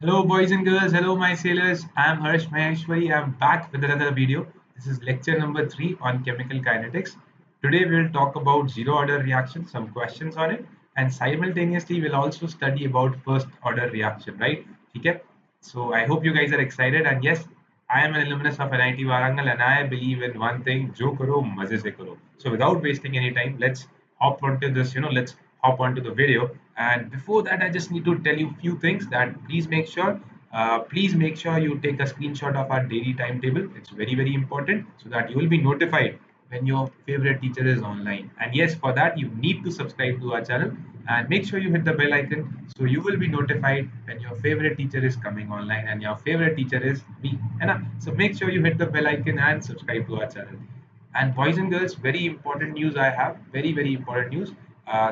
Hello, boys and girls. Hello, my sailors. I'm Harsh Maheshwari. I'm back with another video. This is lecture number 3 on chemical kinetics. Today, we'll talk about zero order reaction, some questions on it, and simultaneously, we'll also study about first order reaction, right? Okay? So, I hope you guys are excited. And yes, I am an alumnus of IIT Warangal and I believe in one thing, jo karo, maze se karo. So, without wasting any time, let's hop onto this, let's hop onto the video. And before that, I just need to tell you a few things that please make sure you take a screenshot of our daily timetable. It's very, very important so that you will be notified when your favorite teacher is online. And yes, for that, you need to subscribe to our channel and make sure you hit the bell icon so you will be notified when your favorite teacher is coming online, and your favorite teacher is me. So make sure you hit the bell icon and subscribe to our channel. And boys and girls, very important news I have, very, very important news.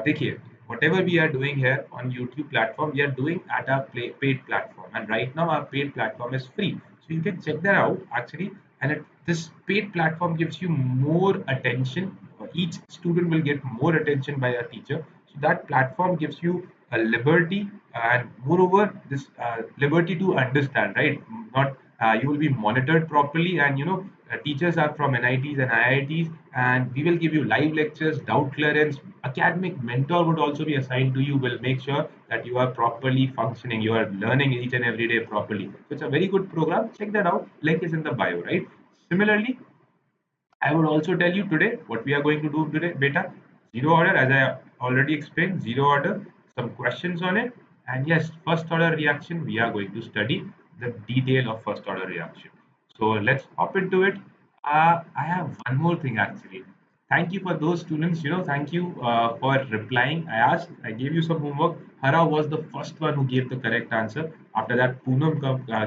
देखिए, whatever we are doing here on YouTube platform, we are doing at our paid platform, and right now our paid platform is free, so you can check that out actually. And this paid platform gives you more attention. Each student will get more attention by a teacher, so that platform gives you a liberty, and moreover this liberty to understand, right? Not You will be monitored properly, and teachers are from NITs and IITs, and we will give you live lectures, doubt clearance. Academic mentor would also be assigned to you, will make sure that you are properly functioning, you are learning each and every day properly. So it's a very good program. Check that out. Link is in the bio, right? Similarly, I would also tell you today what we are going to do today, beta. Zero order, as I already explained, zero order, some questions on it. And yes, first order reaction, we are going to study the detail of first order reaction. So let's hop into it. I have one more thing actually. Thank you for those students, thank you for replying. I gave you some homework. Hara was the first one who gave the correct answer. After that,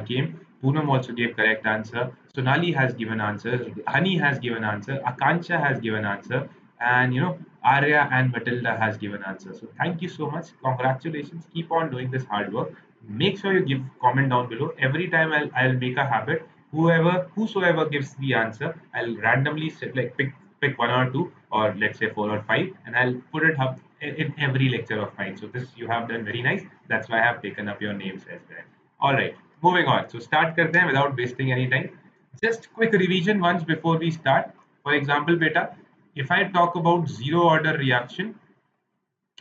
came. Poonam also gave correct answer. Sonali has given answers. Hani has given answer. Akansha has given answer. And Arya and Matilda has given answer. So thank you so much. Congratulations. Keep on doing this hard work. Make sure you give comment down below. Every time I'll make a habit. Whosoever gives the answer, I'll randomly pick one or two, or let's say four or five, and I'll put it up in every lecture of mine. So this you have done very nice. That's why I have taken up your names as well. All right, moving on. So start karte hain without wasting any time. Just quick revision once before we start. For example, beta, if I talk about zero order reaction,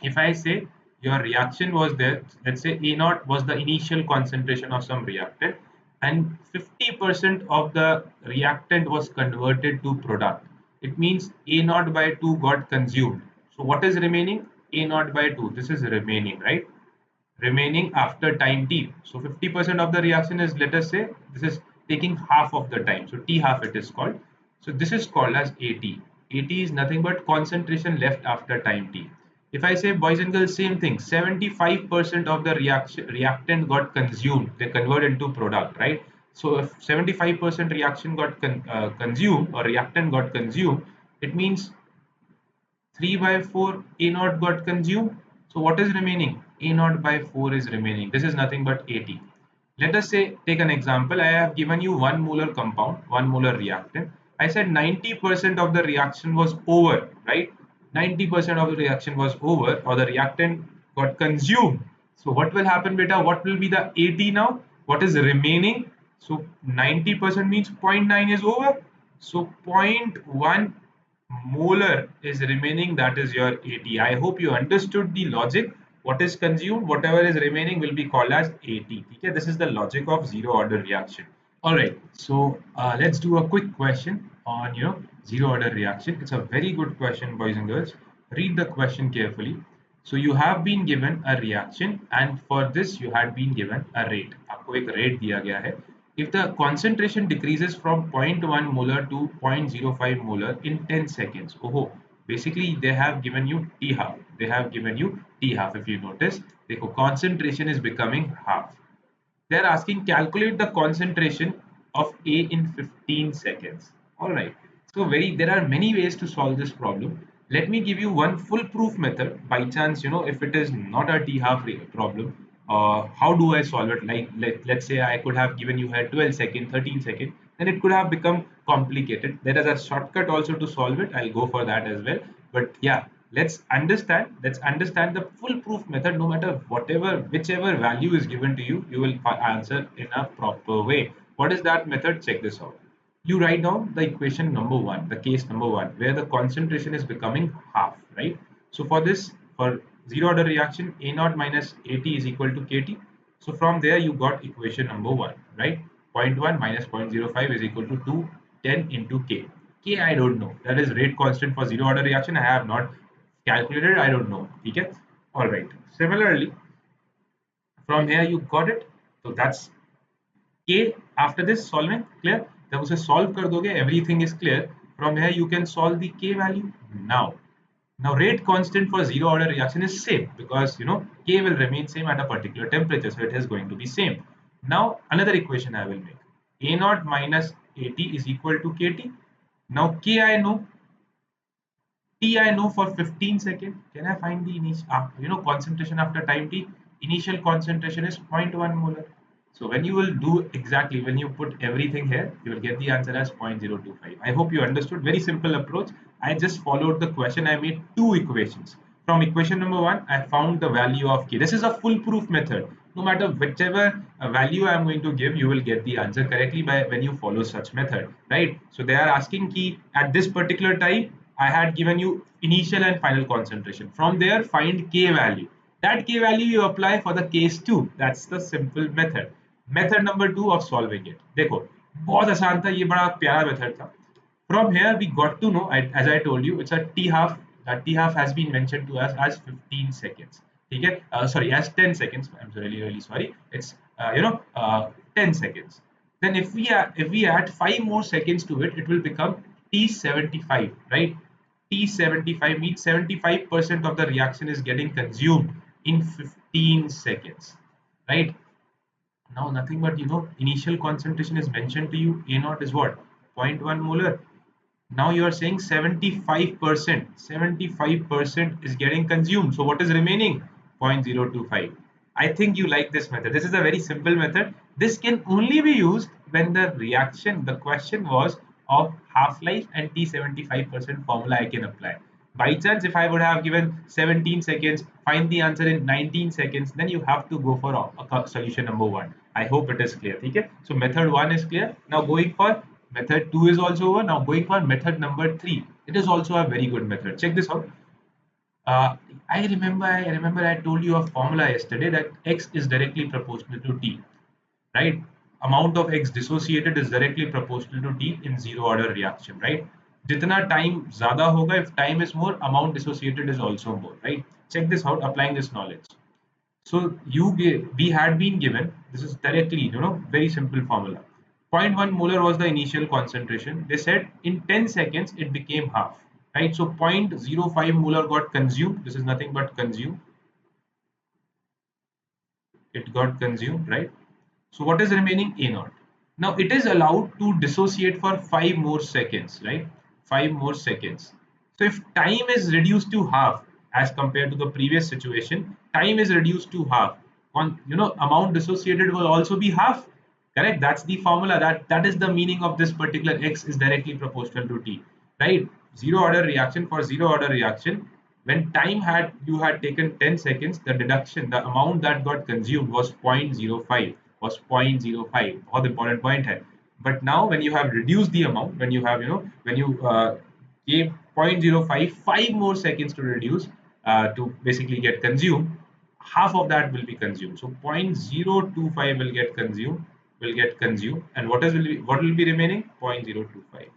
if I say your reaction was there, let's say A naught was the initial concentration of some reactant, and 50% of the reactant was converted to product. It means A naught by 2 got consumed. So what is remaining? A naught by 2. This is remaining, right? Remaining after time t. So 50% of the reaction is, let us say, this is taking half of the time. So T half it is called. So this is called as AT. AT is nothing but concentration left after time t. If I say, boys and girls, same thing, 75% of the reactant got consumed, they convert into product, right? So if 75% reaction got consumed, or reactant got consumed, it means 3 by 4 A naught got consumed. So what is remaining? A naught by 4 is remaining. This is nothing but AT. Let us say, take an example. I have given you 1 molar compound, 1 molar reactant. I said 90% of the reaction was over, right? 90% of the reaction was over, or the reactant got consumed. So what will happen, beta? What will be the AT now? What is remaining? So 90% means zero point 0.9 is over. So 0.1 molar is remaining, that is your AT. I hope you understood the logic. What is consumed, whatever is remaining will be called as AT. Okay, this is the logic of zero order reaction. All right, so let's do a quick question on zero order reaction. It's a very good question, boys and girls. Read the question carefully. So you have been given a reaction, and for this you had been given a rate. आपको एक rate दिया गया है. If the concentration decreases from zero point 0.1 molar to 0.05 molar in 10 seconds, oh, basically they have given you T half. They have given you T half. If you notice, the concentration is becoming half. They're asking calculate the concentration of A in 15 seconds. All right. So there are many ways to solve this problem. Let me give you one foolproof method. By chance, if it is not a T half problem, how do I solve it? Like let's say I could have given you here 12 second, 13 second, then it could have become complicated. There is a shortcut also to solve it. I'll go for that as well. But yeah, Let's understand the foolproof method. No matter whichever value is given to you, you will answer in a proper way. What is that method? Check this out. You write down the equation number one, the case number one, where the concentration is becoming half, right? So for this, for zero order reaction, A naught minus AT is equal to KT. So from there you got equation number one, right? Zero point 0.1 minus 0.05 is equal to 210 into K. K I don't know. That is rate constant for zero order reaction. I have not calculated. I don't know. Okay. All right. Similarly, from here you got it. So that's K. After this solving, clear. जब उसे solve कर दोगे, everything is clear. From here you can solve the K value. Now rate constant for zero order reaction is same because K will remain same at a particular temperature, so it is going to be same. Now another equation I will make. A naught minus AT is equal to KT. Now K I know, T I know for 15 seconds. Can I find the initial, concentration after time T? Initial concentration is zero point 0.1 molar. So when you will do exactly, when you put everything here, you will get the answer as 0.025. I hope you understood. Very simple approach. I just followed the question. I made two equations. From equation number one, I found the value of K. This is a foolproof method. No matter whichever value I am going to give, you will get the answer correctly by when you follow such method, right? So they are asking key at this particular time, I had given you initial and final concentration. From there, find K value. That K value you apply for the case 2. That's the simple method. Method number 2 of solving it. देखो बहुत आसान था, ये बड़ा प्यारा method था. From here we got to know, as I told you, it's a T half. That T half has been mentioned to us as 15 seconds. Okay, sorry, as 10 seconds. I'm really sorry. It's 10 seconds. Then if we add 5 more seconds to it, it will become T75, right? T75 means 75% of the reaction is getting consumed in 15 seconds, right? Now nothing but initial concentration is mentioned to you. A naught is what? Zero point 0.1 molar. Now you are saying 75% is getting consumed. So what is remaining? 0.025. I think you like this method. This is a very simple method. This can only be used when the question was of half-life and T75% formula I can apply. By chance, if I would have given 17 seconds, find the answer in 19 seconds, then you have to go for a solution number one. I hope it is clear. Okay? So method one is clear. Now going for method 2 is also over. Now going for method number 3. It is also a very good method. Check this out. I remember I told you a formula yesterday that X is directly proportional to T, right? Amount of X dissociated is directly proportional to T in zero order reaction, right? Jitna time zyada hoga, if time is more, amount dissociated is also more, right? Check this out, applying this knowledge. So we had been given, this is directly, very simple formula. Zero point 0.1 molar was the initial concentration. They said in 10 seconds it became half, right? So 0.05 molar got consumed. This is nothing but consumed. It got consumed, right? So what is remaining? A naught. Now it is allowed to dissociate for 5 more seconds, right? 5 more seconds. So if time is reduced to half as compared to the previous situation, time is reduced to half. Amount dissociated will also be half. Correct? That's the formula. That is the meaning of this particular X is directly proportional to T, right? Zero order reaction, for zero order reaction, when time you had taken 10 seconds, the deduction, the amount that got consumed was 0.05, was 0.05. बहुत important point है. But now when you have reduced the amount, when you have when you gave 0.05, 5 more seconds to reduce, to basically get consumed, half of that will be consumed. So 0.025 will get consumed, and what will be remaining? 0.025.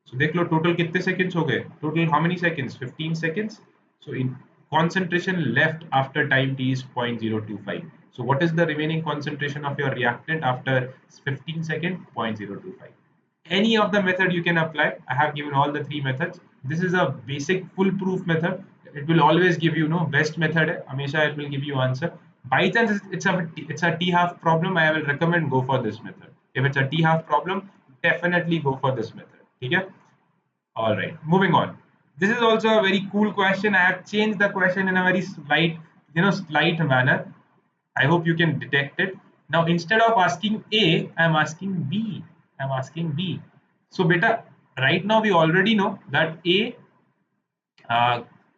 So देख लो total कितने seconds हो गए? Total how many seconds? 15 seconds. So in concentration left after time t is 0.025. So what is the remaining concentration of your reactant after 15 seconds? 0.025. Any of the method you can apply. I have given all the three methods. This is a basic foolproof method. It will always give you best method hai. Hamesha it will give you answer. By chance it's a t half problem, I will recommend go for this method. If it's a t half problem, definitely go for this method. Okay? All right, moving on. This is also a very cool question. I have changed the question in a very slight manner. I hope you can detect it. Now, instead of asking A, I'm asking B. I'm asking B. So, beta, right now we already know that A,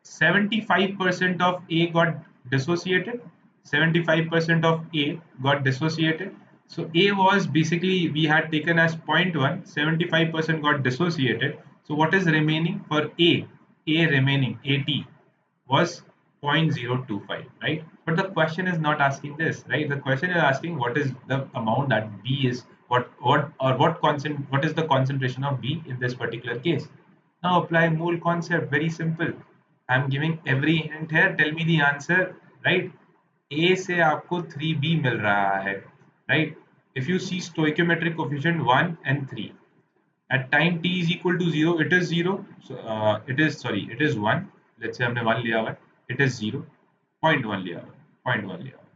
75% of A got dissociated. 75% of A got dissociated. So A was basically we had taken as 0.1, 75% got dissociated. So what is remaining for A? A remaining, AT, was 0.025, right? But the question is not asking this, right? The question is asking what is the amount that B is, what is the concentration of B in this particular case. Now apply mole concept, very simple. I'm giving every hint here, tell me the answer, right? A से आपको 3B मिल रहा है, right? If you see stoichiometric coefficient 1 and 3, at time t is equal to 0, it is 0. So it is 1. Let's say हमने 1 लिया हुआ है, it is 0. 0.1 लिया हुआ है, 0.1 लिया हुआ है.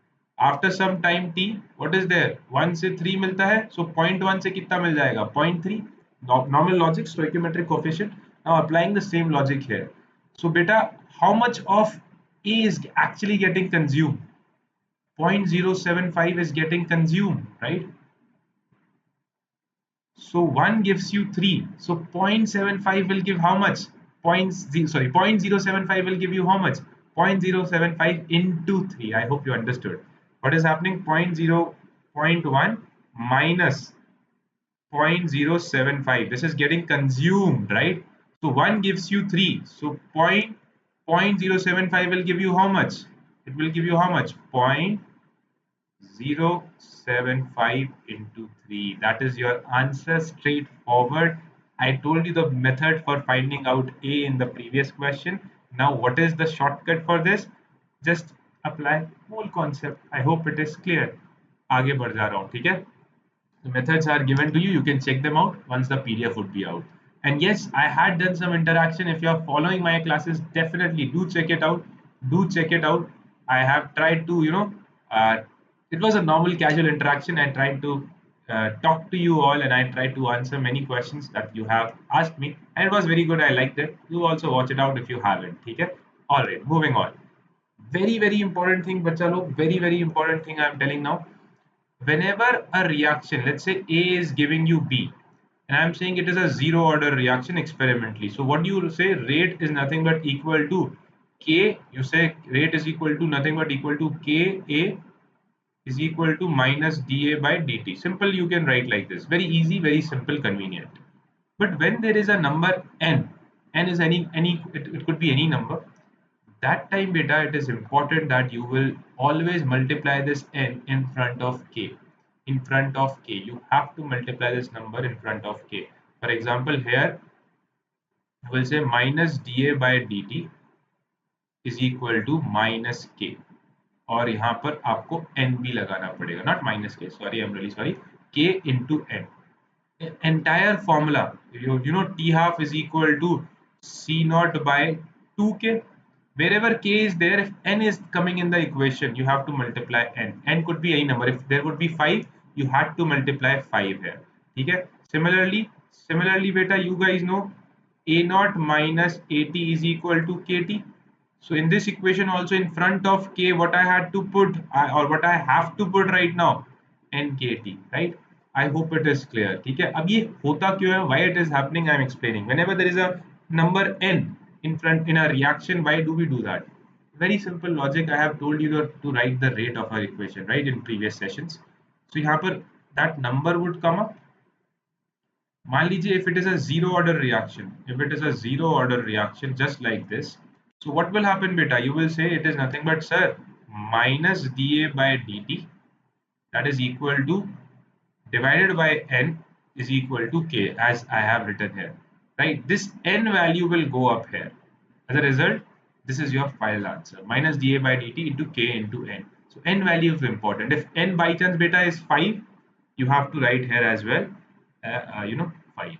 After some time t, what is there? 1 से 3 मिलता है, so 0.1 से कितना मिल जाएगा? 0.3. Normal logic, stoichiometric coefficient. Now applying the same logic here. So beta, how much of A is actually getting consumed? 0.075 is getting consumed, right? So 1 gives you 3. So 0.75 will give how much? 0.075 will give you how much? 0.075 into 3. I hope you understood. What is happening? 0.1 minus 0.075. This is getting consumed, right? So 1 gives you 3. So 0.075 will give you how much? It will give you how much? 0.075 into 3. That is your answer, straightforward. I told you the method for finding out A in the previous question. Now what is the shortcut for this? Just apply whole concept. I hope it is clear. आगे बढ़ जा रहा हूँ, ठीक है? The methods are given to you. You can check them out once the PDF would be out. And yes, I had done some interaction. If you are following my classes, definitely do check it out. Do check it out. I have tried to, it was a normal casual interaction. I tried to talk to you all and I tried to answer many questions that you have asked me. And it was very good. I liked it. You also watch it out if you haven't. Okay? All right, moving on. Very, very important thing, bacha log. Very, very important thing I'm telling now. Whenever a reaction, let's say A is giving you B, and I'm saying it is a zero order reaction experimentally. So what do you say? Rate is nothing but equal to K. You say rate is equal to nothing but equal to Ka is equal to minus dA by dt. Simple, you can write like this. Very easy, very simple, convenient. But when there is a number n is it could be any number. That time beta, it is important that you will always multiply this n in front of k. In front of k, you have to multiply this number in front of k. For example, here you will say minus dA by dt is equal to minus k. और यहाँ पर आपको n भी लगाना पड़ेगा, not minus k, sorry, I'm really sorry, k into n. Entire formula, you know t half is equal to c naught by 2k. Wherever k is there, if n is coming in the equation, you have to multiply n. N could be any number. If there would be 5, you had to multiply 5 here. Okay? Similarly beta, you guys know a naught minus at is equal to kt. So in this equation also, in front of k, what I had to put or what I have to put right now, nkt, right? I hope it is clear. ठीक है? अब ये होता क्यों है? Why it is happening? I am explaining. Whenever there is a number n in front in a reaction, why do we do that? Very simple logic. I have told you to write the rate of our equation, right, in previous sessions. So यहाँ पर that number would come up. मान लीजिए if it is a zero order reaction, if it is a zero order reaction just like this, so what will happen beta? You will say it is nothing but sir minus dA by dt, that is equal to divided by n is equal to k, as I have written here, right? This n value will go up here. As a result, this is your final answer, minus dA by dt into k into n. So n value is important. If n by chance beta is 5, you have to write here as well 5.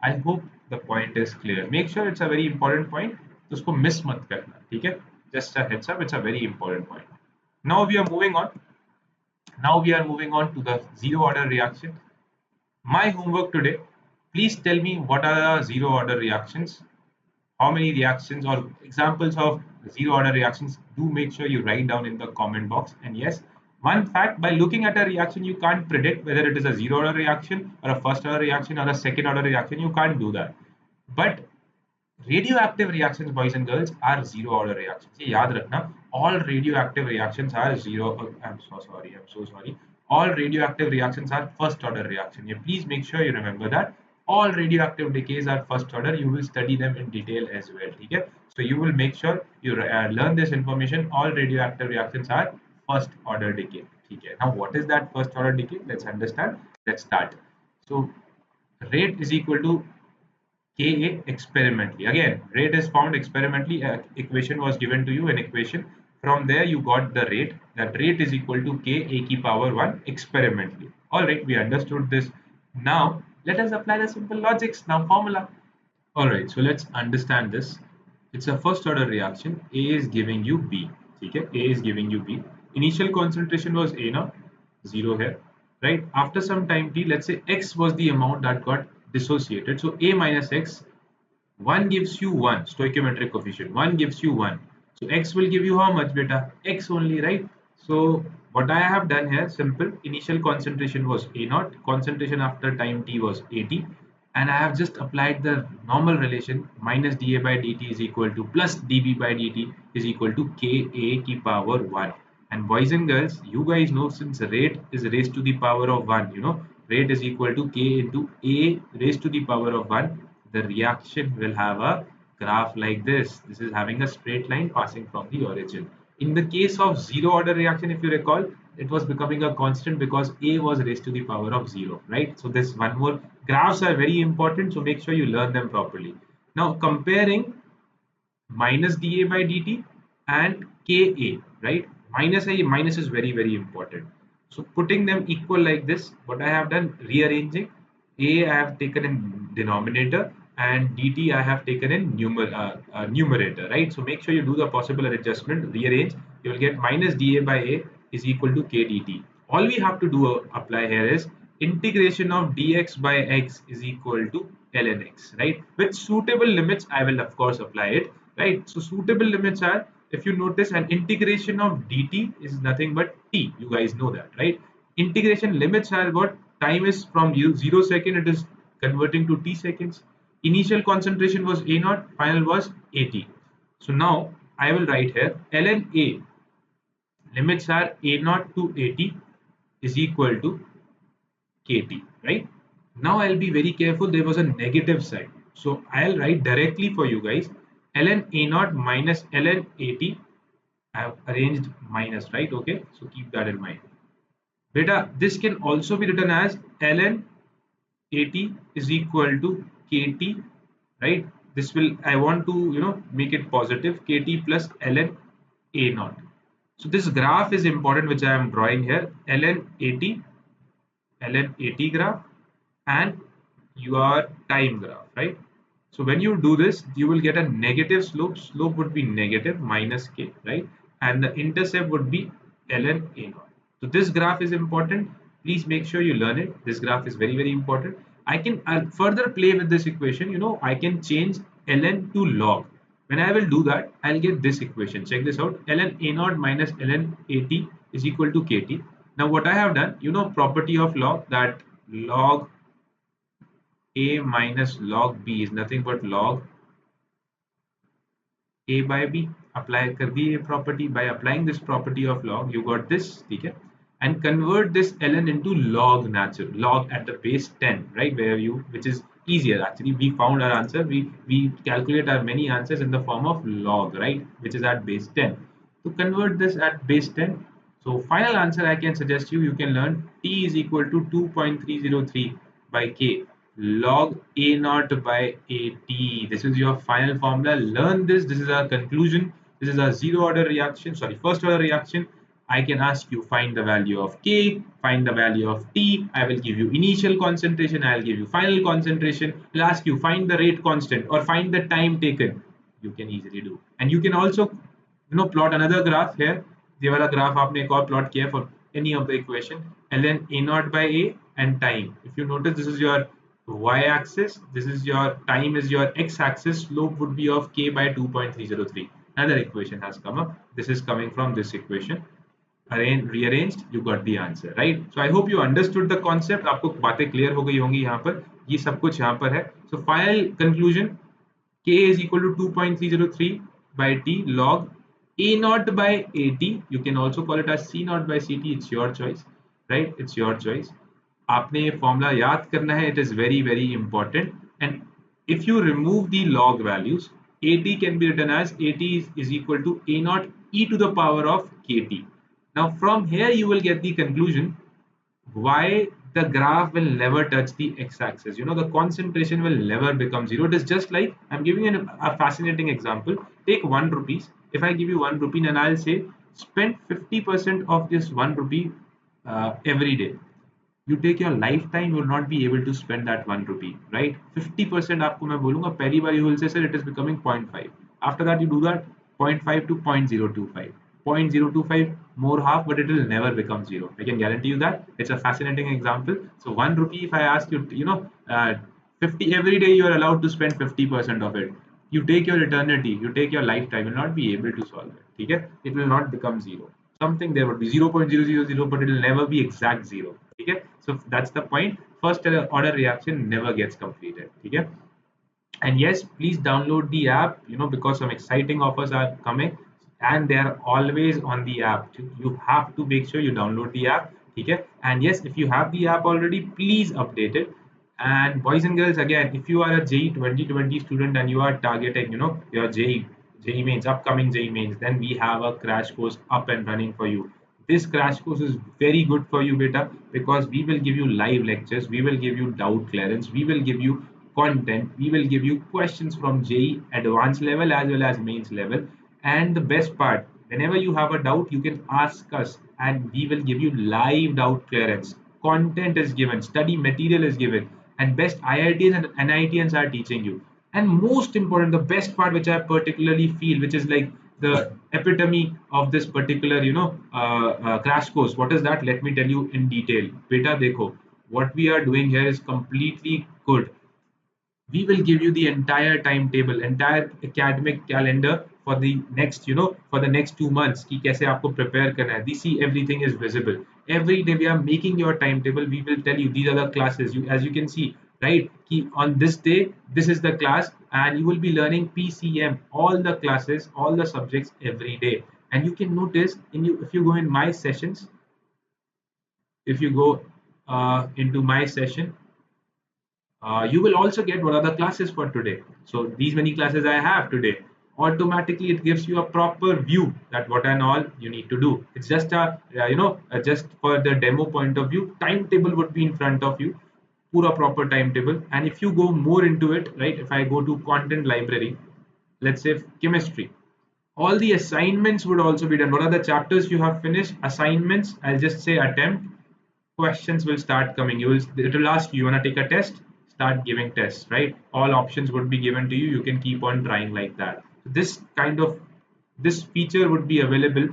I hope the point is clear. Make sure it's a very important point, तो उसको miss मत करना, ठीक है? Just a heads up, it's a very important point. Now we are moving on. Now we are moving on to the zero order reaction. My homework today, please tell me what are the zero order reactions, how many reactions or examples of zero order reactions. Do make sure you write down in the comment box. And yes, one fact, by looking at a reaction, you can't predict whether it is a zero order reaction or a first order reaction or a second order reaction. You can't do that. But radioactive reactions, boys and girls, are zero order reactions. ये याद रखना, all radioactive reactions are zero. I'm so sorry. I'm so sorry. All radioactive reactions are first order reaction. Yeah, please make sure you remember that. All radioactive decays are first order. You will study them in detail as well. Okay? So you will make sure you learn this information. All radioactive reactions are first order decay. Okay? Now, what is that first order decay? Let's understand. Let's start. So rate is equal to Ka experimentally. Again, rate is found experimentally. Equation was given to you, an equation. From there, you got the rate. That rate is equal to Ka ki power 1 experimentally. All right, we understood this. Now, let us apply the simple logics. Now, formula. All right, so let's understand this. It's a first order reaction. A is giving you B. Okay, A is giving you B. Initial concentration was A naught, 0 here, right? After some time t, let's say X was the amount that got dissociated. So A minus X, 1 gives you 1, stoichiometric coefficient. 1 gives you 1. So X will give you how much, beta? X only, right? So what I have done here, simple. Initial concentration was A naught. Concentration after time t was 80. And I have just applied the normal relation, minus dA by dt is equal to plus dB by dt is equal to Ka ki power 1. And boys and girls, you guys know, since rate is raised to the power of 1, rate is equal to K into A raised to the power of 1. The reaction will have a graph like this. This is having a straight line passing from the origin. In the case of zero order reaction, if you recall, it was becoming a constant because A was raised to the power of 0, right? So this one more, graphs are very important, so make sure you learn them properly. Now comparing minus dA by dt and Ka, right? Minus is very, very important. So putting them equal like this, what I have done, rearranging, A I have taken in denominator and dt I have taken in numerator, right? So make sure you do the possible adjustment, rearrange, you will get minus dA by A is equal to K dt. All we have to do apply here is integration of dx by x is equal to ln x, right? With suitable limits, I will of course apply it, right? So suitable limits are, if you notice, an integration of dt is nothing but t. You guys know that, right? Integration limits are what? Time is from 0 second, it is converting to t seconds. Initial concentration was A naught, final was AT. So now I will write here ln A, limits are A naught to AT is equal to KT, right? Now I'll be very careful. There was a negative side. So I'll write directly for you guys ln A naught minus ln AT. I have arranged minus, right? Okay. So keep that in mind. Beta, this can also be written as ln AT is equal to KT, right? This will, I want to, make it positive, KT plus ln A naught. So this graph is important, which I am drawing here, ln AT graph and your time graph, right? So when you do this, you will get a negative slope. Slope would be negative minus k, right? And the intercept would be ln A naught. So this graph is important. Please make sure you learn it. This graph is very, very important. I'll further play with this equation. I can change ln to log. When I will do that, I'll get this equation. Check this out. ln A naught minus ln AT is equal to KT. Now what I have done, property of log, that log A minus log B is nothing but log A by B. Apply कर दी ये property. By applying this property of log, you got this, ठीक है? And convert this ln into log natural, log at the base 10, right? Which is easier actually. We found our answer. We calculate our many answers in the form of log, right? Which is at base 10. To convert this at base 10, so final answer I can suggest you can learn t is equal to 2.303 by k log A naught by AT. This is your final formula. Learn this. This is our conclusion. This is our zero order reaction. Sorry, first order reaction. I can ask you find the value of K, find the value of T. I will give you initial concentration. I will give you final concentration. I'll ask you find the rate constant or find the time taken. You can easily do. And you can also, plot another graph here. ये वाला graph आपने एक और plot किया for any of the equation. ln A naught by A and time. If you notice, this is your y-axis, this is your time, is your x-axis, slope would be of k by 2.303. Another equation has come up. This is coming from this equation. Rearranged, you got the answer, right? So I hope you understood the concept. आपको बातें clear हो गई होंगी यहाँ पर. ये सब कुछ यहाँ पर है. So final conclusion, K is equal to 2.303 by T log A naught by AT. You can also call it as C naught by CT. It's your choice, right? It's your choice. आपने ये formula याद करना है. It is very very important. And if you remove the log values, AT can be written as AT is equal to A naught e to the power of KT. Now from here you will get the conclusion why the graph will never touch the x-axis. You know, the concentration will never become zero. It is just like, I'm giving you a fascinating example. Take 1 rupees. If I give you 1 rupee and I'll say spend 50% of this 1 rupee every day, you take your lifetime, you will not be able to spend that 1 rupee, right? 50% आपको मैं बोलूँगा, पहली बार you will say sir it is becoming 0.5. After that you do that 0.5 to 0.025. 0.025 more half, but it will never become zero. I can guarantee you that. It's a fascinating example. So 1 rupee, if I ask you, 50 every day, you are allowed to spend 50% of it. You take your eternity, you take your lifetime, you will not be able to solve it. Okay? It will not become zero. Something there would be 0.000, but it will never be exact zero. Okay? So that's the point. First order reaction never gets completed. Okay? And yes, please download the app, because some exciting offers are coming and they are always on the app. You have to make sure you download the app. Okay? And yes, if you have the app already, please update it. And boys and girls, again, if you are a JEE 2020 student and you are targeting, your JEE Mains, upcoming JEE Mains, then we have a crash course up and running for you. This crash course is very good for you, beta, because we will give you live lectures, we will give you doubt clearance, we will give you content, we will give you questions from JEE advanced level as well as mains level. And the best part, whenever you have a doubt, you can ask us and we will give you live doubt clearance. Content is given, study material is given, and best IITs and NITs are teaching you. And most important, the best part which I particularly feel, which is like the epitome of this particular, crash course. What is that? Let me tell you in detail. Beta, dekho, what we are doing here is completely good. We will give you the entire timetable, entire academic calendar for the next, for the next 2 months. कि कैसे आपको prepare करना है. See, everything is visible. Every day we are making your timetable. We will tell you these are the classes. As you can see, right? कि on this day, this is the class, and you will be learning PCM, all the classes, all the subjects every day. And you can notice if you go in my sessions, if you go into my session, you will also get what are the classes for today. So these many classes I have today. Automatically, it gives you a proper view that what and all you need to do. It's just just for the demo point of view, timetable would be in front of you, pura proper timetable. And if you go more into it, right? If I go to content library, let's say chemistry, all the assignments would also be done. What are the chapters you have finished? Assignments. I'll just say attempt. Questions will start coming. It will ask you want to take a test, start giving tests, right? All options would be given to you. You can keep on trying like that. This feature would be available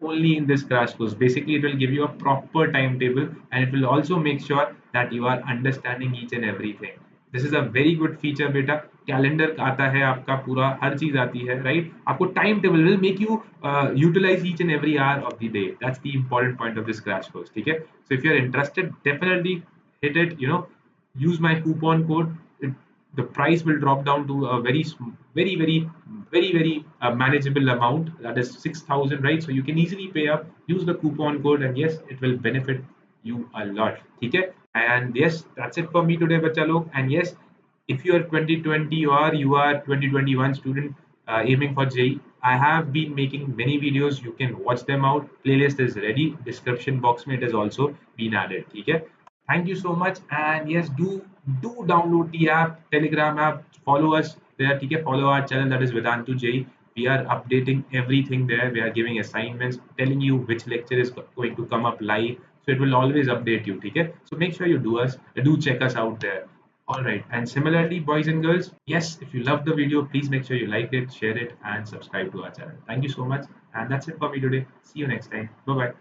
only in this crash course. Basically, it will give you a proper timetable and it will also make sure that you are understanding each and everything. This is a very good feature, बेटा. Calendar आता है आपका पूरा, हर चीज आती है, right? आपको time table will make you utilize each and every hour of the day. That's the important point of this crash course. ठीक है? So if you're interested, definitely hit it. Use my coupon code. The price will drop down to a very manageable amount. That is 6,000, right? So you can easily pay up. Use the coupon code, and yes, it will benefit you a lot. Okay? And yes, that's it for me today, bacha log. And yes, if you are 2020 or you are 2021 student aiming for JEE, I have been making many videos. You can watch them out. Playlist is ready. Description box में it has also been added. Okay? Thank you so much. And yes, do download the app, Telegram app. Follow us there. Okay? Follow our channel, that is Vedantu JEE. We are updating everything there. We are giving assignments, telling you which lecture is going to come up live. So it will always update you. Okay? So make sure you do check us out there. All right. And similarly, boys and girls, yes, if you love the video, please make sure you like it, share it, and subscribe to our channel. Thank you so much. And that's it for me today. See you next time. Bye bye.